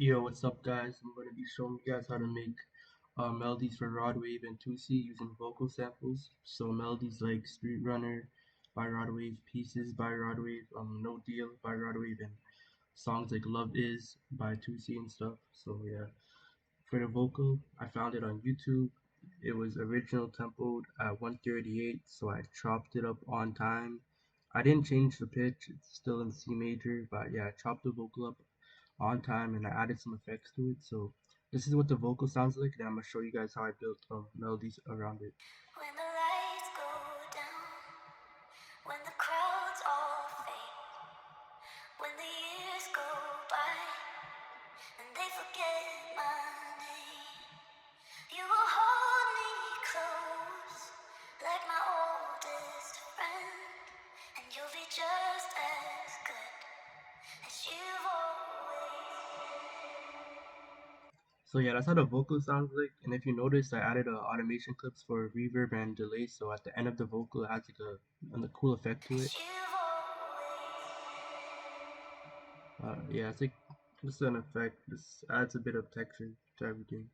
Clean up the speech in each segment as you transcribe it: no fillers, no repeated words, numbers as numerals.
Yo, what's up, guys? I'm going to be showing you guys how to make melodies for Rod Wave and toosii using vocal samples. So melodies like Street Runner by Rod Wave, Pieces by Rod Wave, No Deal by Rod Wave, and songs like Love Is by toosii and stuff. So yeah, for the vocal, I found it on YouTube. It was original tempoed at 138, so I chopped it up on time. I didn't change the pitch, it's still in C major, but yeah, I chopped the vocal up on time and I added some effects to it. So this is what the vocal sounds like, and I'm gonna show you guys how I built melodies around it. When the lights go down, when the crowds all fade, when the years go by and they forget my name, you will hold me close like my oldest friend, and you'll be just as good as you've always been. So yeah, that's how the vocal sounds like. And if you notice, I added automation clips for reverb and delay. So at the end of the vocal, it has like a cool effect to it. As you've always Yeah, it's like just an effect. This adds a bit of texture to everything.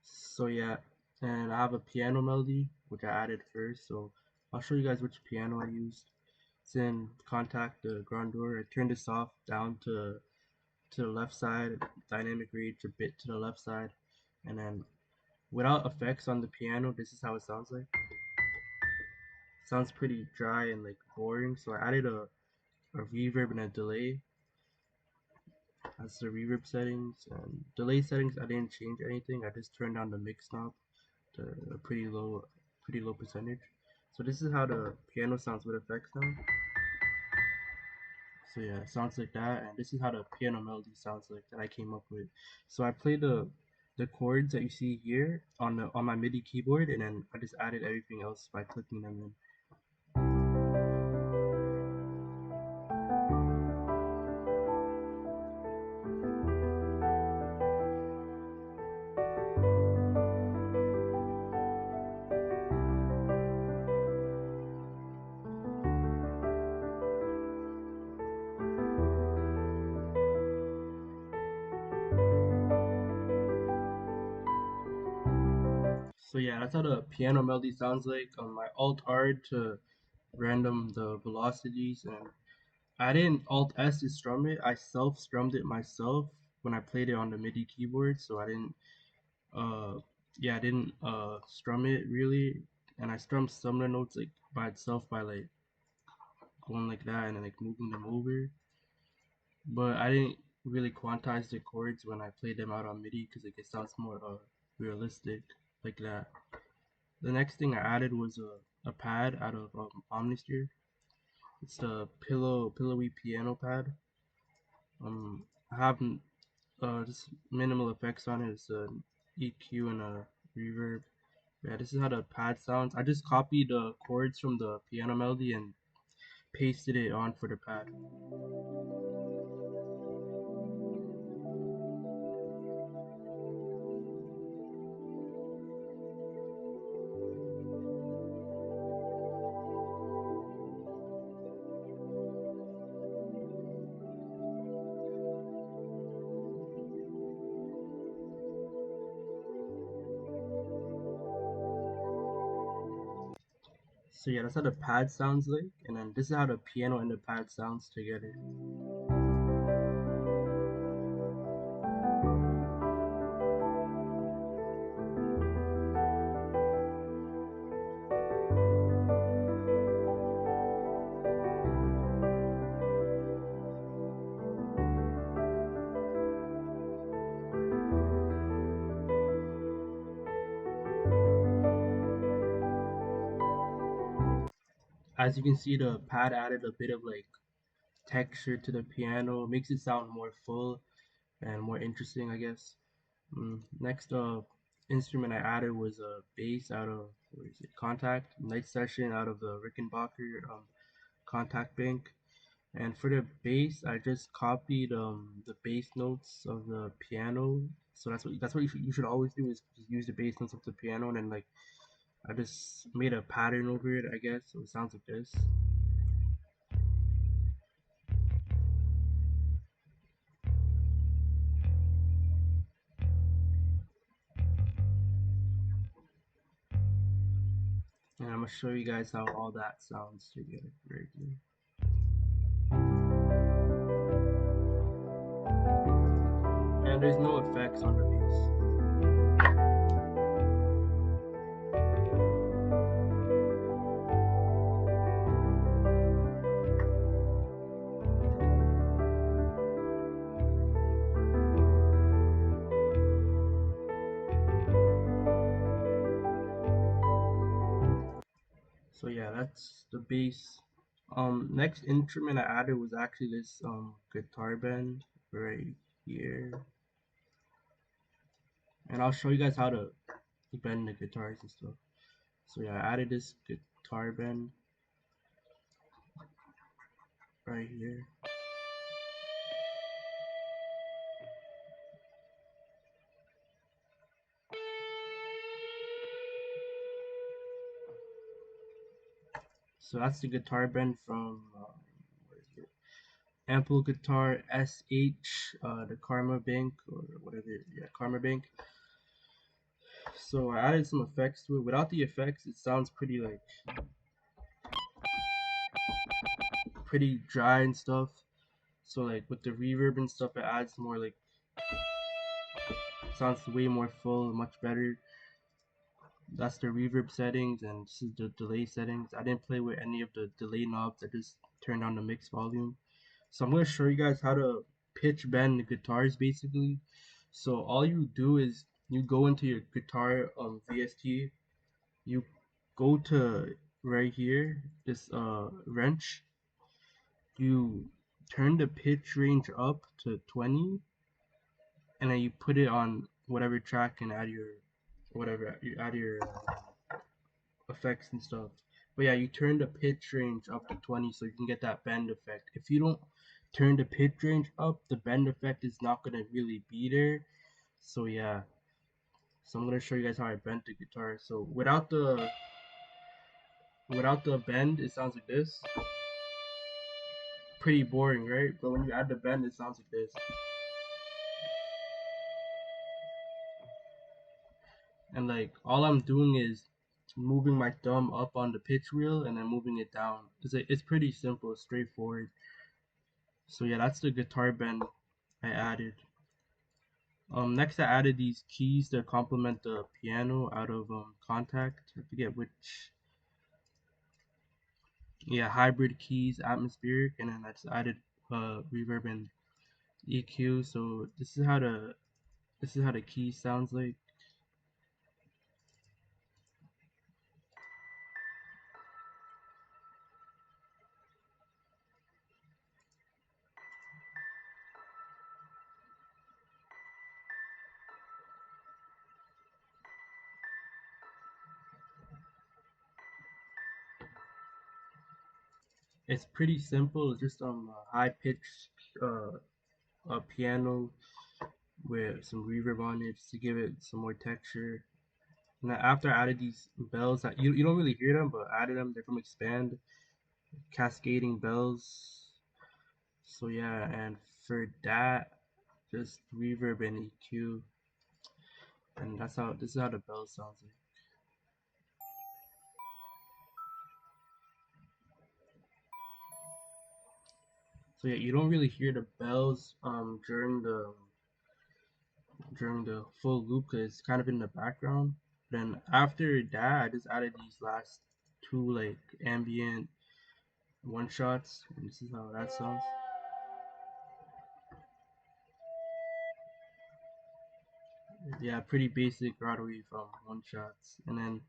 So yeah, and I have a piano melody which I added first. So I'll show you guys which piano I used. It's in Contact the Grandeur. I turned this off down to the left side, dynamic range a bit to the left side, and then without effects on the piano, this is how it sounds like. It sounds pretty dry and like boring, so I added a reverb and a delay. That's the reverb settings, and delay settings I didn't change anything. I just turned down the mix knob to a pretty low percentage. So this is how the piano sounds with effects now. So yeah, it sounds like that, and this is how the piano melody sounds like that I came up with. So I played the chords that you see here on my MIDI keyboard, and then I just added everything else by clicking them in. So yeah, that's how the piano melody sounds like. I Alt R to random the velocities, and I didn't Alt S to strum it. I self strummed it myself when I played it on the MIDI keyboard. So I didn't uh yeah, I didn't strum it really, and I strummed some of the notes like by itself by like going like that and then like moving them over. But I didn't really quantize the chords when I played them out on MIDI because like it sounds more realistic like that. The next thing I added was a pad out of Omnisphere. It's the pillowy piano pad. I have just minimal effects on it. It's an EQ and a reverb. Yeah, this is how the pad sounds. I just copied the chords from the piano melody and pasted it on for the pad. So yeah, that's how the pad sounds like, and then this is how the piano and the pad sounds together. As you can see, the pad added a bit of like texture to the piano, makes it sound more full and more interesting, I guess. Next instrument I added was a bass out of where is it? Contact Night Session out of the Rickenbacker Contact Bank. And for the bass, I just copied the bass notes of the piano. So that's what you should always do is just use the bass notes of the piano, and then like I just made a pattern over it, I guess. So it sounds like this. show you guys how all that sounds together right here. And there's no effects on the bass. So yeah, that's the bass. Next instrument I added was actually this guitar bend right here, and I'll show you guys how to bend the guitars and stuff. So yeah, I added this guitar bend right here. So that's the guitar bend from what is it? Ample Guitar SH, the Karma Bank or whatever. Yeah, Karma Bank. So I added some effects to it. Without the effects, it sounds pretty dry and stuff. So like with the reverb and stuff, it adds more like sounds way more full, much better. That's the reverb settings, and this is the delay settings. I didn't play with any of the delay knobs. I just turned on the mix volume. So I'm gonna show you guys how to pitch bend the guitars basically. So all you do is you go into your guitar VST, you go to right here, this wrench, you turn the pitch range up to 20, and then you put it on whatever track and add your whatever you add your effects and stuff. But yeah, you turn the pitch range up to 20 so you can get that bend effect. If you don't turn the pitch range up, the bend effect is not gonna really be there. So yeah, so I'm gonna show you guys how I bent the guitar. So without the bend, it sounds like this. Pretty boring, right? But when you add the bend, it sounds like this. And like all I'm doing is moving my thumb up on the pitch wheel and then moving it down. It's pretty simple, straightforward. So yeah, that's the guitar bend I added. Next I added these keys to complement the piano out of Contact. I forget which. Yeah, hybrid keys, atmospheric, and then I just added reverb and EQ. So this is how the key sounds like. It's pretty simple. It's just high pitched piano with some reverb on it just to give it some more texture. And then after I added these bells, that you don't really hear them, but I added them. They're from Expand, cascading bells. So yeah, and for that, just reverb and EQ, and this is how the bell sounds like. So yeah, you don't really hear the bells during the full loop because it's kind of in the background. Then after that, I just added these last two like ambient one shots, and this is how that sounds. Yeah, pretty basic Broadway from one shots, and then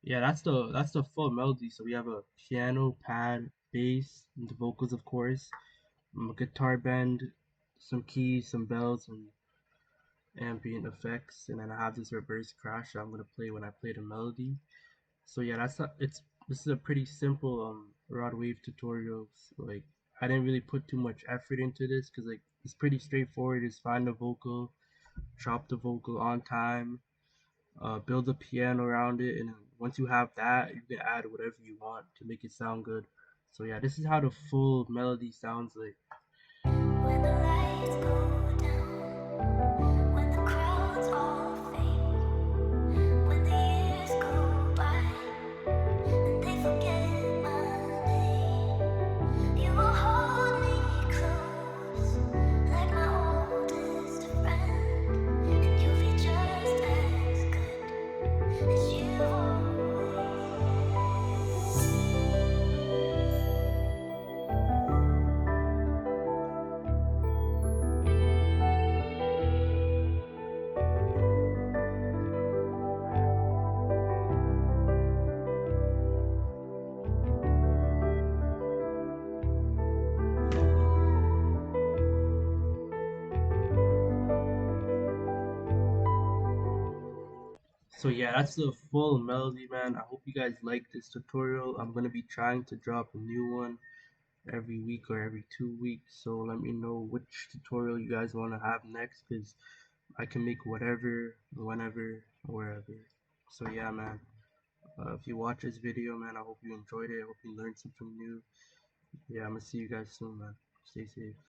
yeah, that's the full melody. So we have a piano, pad, bass, and the vocals, of course, a guitar bend, some keys, some bells, and ambient effects, and then I have this reverse crash that I'm gonna play when I play the melody. So yeah, this is a pretty simple rod wave tutorial. So, like I didn't really put too much effort into this because like it's pretty straightforward. Just find the vocal, chop the vocal on time, build a piano around it, and then once you have that, you can add whatever you want to make it sound good. So yeah, this is how the full melody sounds like. When the lights go down, when the crowds all fade, when the years go by, and So yeah, that's the full melody, man. I hope you guys like this tutorial. I'm gonna be trying to drop a new one every week or every 2 weeks. So let me know which tutorial you guys want to have next, because I can make whatever, whenever, wherever. So yeah, man. If you watch this video, man, I hope you enjoyed it. I hope you learned something new. Yeah, I'm gonna see you guys soon, man. Stay safe.